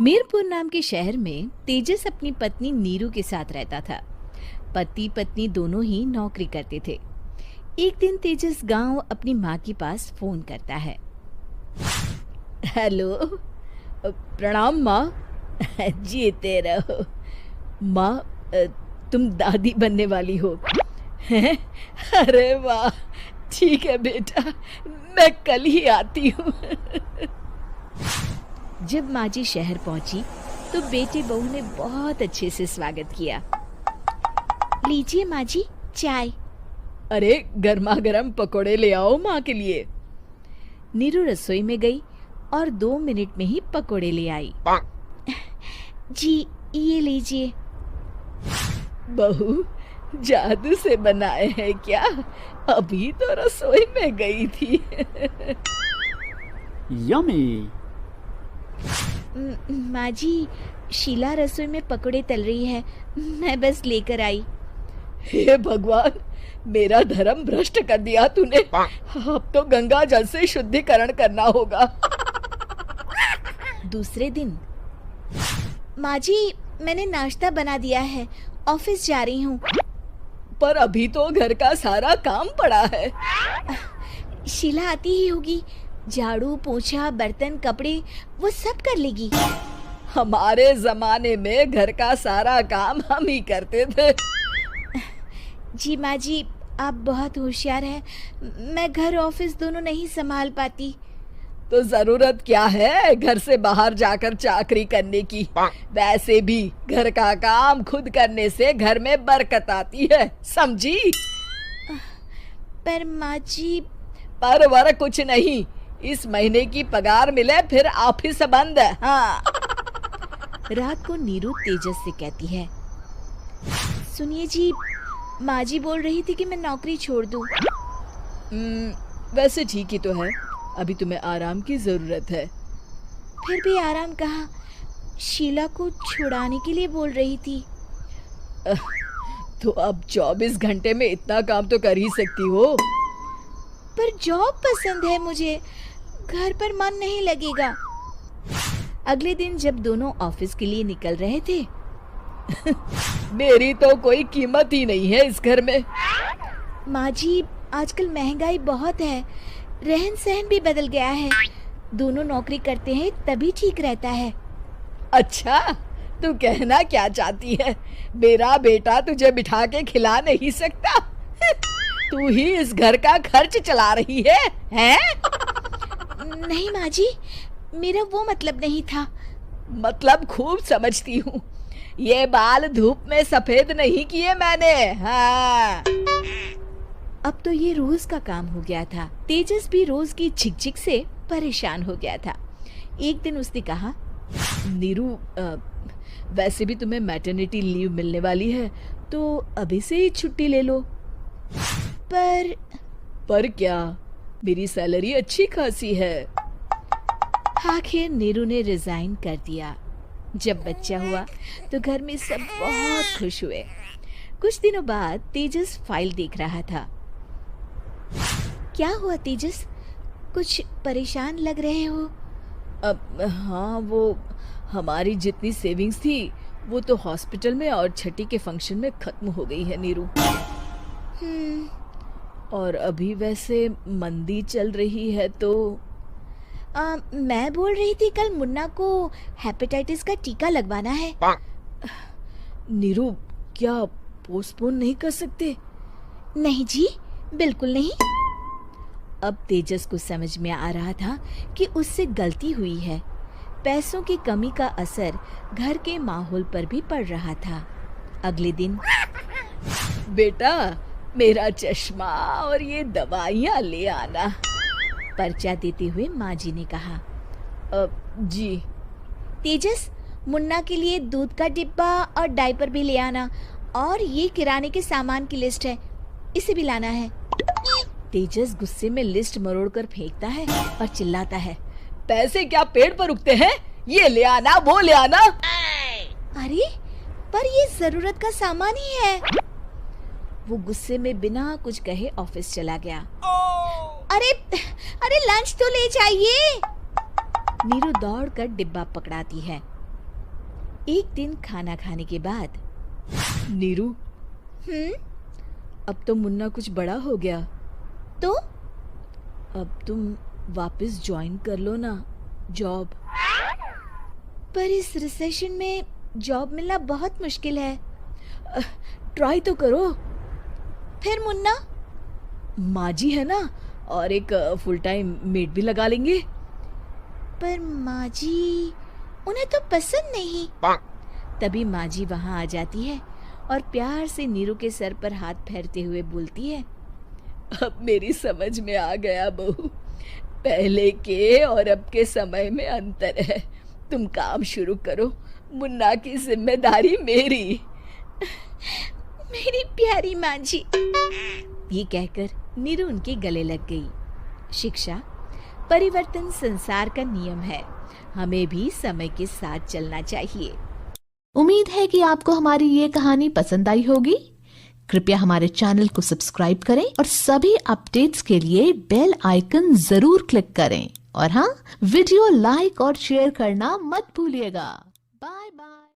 मीरपुर नाम के शहर में तेजस अपनी पत्नी नीरू के साथ रहता था। पति पत्नी दोनों ही नौकरी करते थे। एक दिन तेजस गांव अपनी माँ के पास फोन करता है। हेलो, प्रणाम माँ। जीते रहो माँ, तुम दादी बनने वाली हो। हैं? अरे वाह, ठीक है बेटा, मैं कल ही आती हूँ। जब माँ जी शहर पहुंची तो बेटे बहू ने बहुत अच्छे से स्वागत किया। लीजिए माँ जी, चाय। अरे गर्मा गर्म पकोड़े ले आओ माँ के लिए। नीरू रसोई में गई और 2 मिनट में ही पकोड़े ले आई। जी ये लीजिए। बहू जादू से बनाए हैं क्या? अभी तो रसोई में गई थी। यम्मी। माँ जी, शीला रसोई में पकोड़े तल रही है, मैं बस लेकर आई। हे भगवान, मेरा धर्म भ्रष्ट कर दिया तूने। अब तो गंगा जल से शुद्धिकरण करना होगा। दूसरे दिन, माँ जी मैंने नाश्ता बना दिया है, ऑफिस जा रही हूँ। पर अभी तो घर का सारा काम पड़ा है। शीला आती ही होगी, झाड़ू पोछा बर्तन कपड़े वो सब कर लेगी। हमारे जमाने में घर का सारा काम हम ही करते थे। जी माँ जी, आप बहुत होशियार हैं, मैं घर ऑफिस दोनों नहीं संभाल पाती। तो जरूरत क्या है घर से बाहर जाकर चाकरी करने की? वैसे भी घर का काम खुद करने से घर में बरकत आती है, समझी? पर माँ जी। पर वर कुछ नहीं, इस महीने की पगार मिले फिर ऑफिस बंद है। हाँ। रात को नीरू तेजस से कहती है, सुनिए जी, माँ जी बोल रही थी कि मैं नौकरी छोड़ दूं। वैसे ठीक ही तो है, अभी तुम्हें आराम की जरूरत है। फिर भी आराम कहाँ, शीला को छुड़ाने के लिए बोल रही थी। तो अब 24 घंटे में इतना काम तो कर ही सकती हो। पर जॉब पसंद है मुझे, घर पर मन नहीं लगेगा। अगले दिन जब दोनों ऑफिस के लिए निकल रहे थे, मेरी तो कोई कीमत ही नहीं है इस घर में। माँ जी, आजकल महंगाई बहुत है, रहन सहन भी बदल गया है, दोनों नौकरी करते हैं तभी ठीक रहता है। अच्छा, तू कहना क्या चाहती है? मेरा बेटा तुझे बिठा के खिला नहीं सकता? तू ही इस घर का खर्च चला रही है, हैं? नहीं माँ जी, मेरा वो मतलब नहीं था। मतलब खूब समझती हूँ, ये बाल धूप में सफेद नहीं किए मैंने। हाँ। अब तो ये रोज का काम हो गया था। तेजस भी रोज की झिकझिक से परेशान हो गया था। एक दिन उसने कहा, नीरू, वैसे भी तुम्हें मैटरनिटी लीव मिलने वाली है, तो अभी से ही छुट्टी ले लो। पर क्या, मेरी सैलरी अच्छी खासी है। आखिर नीरू ने रिजाइन कर दिया। जब बच्चा हुआ तो घर में सब बहुत खुश हुए। कुछ दिनों बाद तेजस फाइल देख रहा था। क्या हुआ तेजस, कुछ परेशान लग रहे हो? हाँ, वो हमारी जितनी सेविंग्स थी वो तो हॉस्पिटल में और छठी के फंक्शन में खत्म हो गई है नीरू। और अभी वैसे मंदी चल रही है तो मैं बोल रही थी कल मुन्ना को हेपेटाइटिस का टीका लगवाना है। नीरू, क्या पोस्टपोन नहीं कर सकते? नहीं जी, बिल्कुल नहीं। अब तेजस को समझ में आ रहा था कि उससे गलती हुई है। पैसों की कमी का असर घर के माहौल पर भी पड़ रहा था। अगले दिन, बेटा मेरा चश्मा और ये दवाइयाँ ले आना, पर्चा देते हुए माँ जी ने कहा। जी। तेजस, मुन्ना के लिए दूध का डिब्बा और डायपर भी ले आना, और ये किराने के सामान की लिस्ट है, इसे भी लाना है। तेजस गुस्से में लिस्ट मरोड़कर फेंकता है और चिल्लाता है, पैसे क्या पेड़ पर उगते हैं? ये ले आना, वो ले आना। अरे पर ये जरूरत का सामान ही है। वो गुस्से में बिना कुछ कहे ऑफिस चला गया। अरे लंच तो ले जाइए। नीरू दौड़कर डिब्बा पकड़ाती है। एक दिन खाना खाने के बाद, नीरू, अब तो मुन्ना कुछ बड़ा हो गया, तो अब तुम वापस ज्वाइन कर लो ना जॉब। पर इस रिसेशन में जॉब मिलना बहुत मुश्किल है। ट्राई तो करो। फिर मुन्ना, माँ जी है ना, और एक फुल टाइम मेड भी लगा लेंगे। पर माँ जी, उन्हें तो पसंद नहीं। तभी माँ जी वहाँ आ जाती है और प्यार से नीरू के सर पर हाथ फेरते हुए बोलती है, अब मेरी समझ में आ गया बहू, पहले के और अब के समय में अंतर है। तुम काम शुरू करो, मुन्ना की जिम्मेदारी मेरी। मेरी प्यारी माँ जी, ये कहकर नीरू उनके गले लग गई। शिक्षा, परिवर्तन संसार का नियम है, हमें भी समय के साथ चलना चाहिए। उम्मीद है कि आपको हमारी ये कहानी पसंद आई होगी। कृपया हमारे चैनल को सब्सक्राइब करें और सभी अपडेट्स के लिए बेल आइकन जरूर क्लिक करें। और हाँ, वीडियो लाइक और शेयर करना मत भूलिएगा। Bye bye.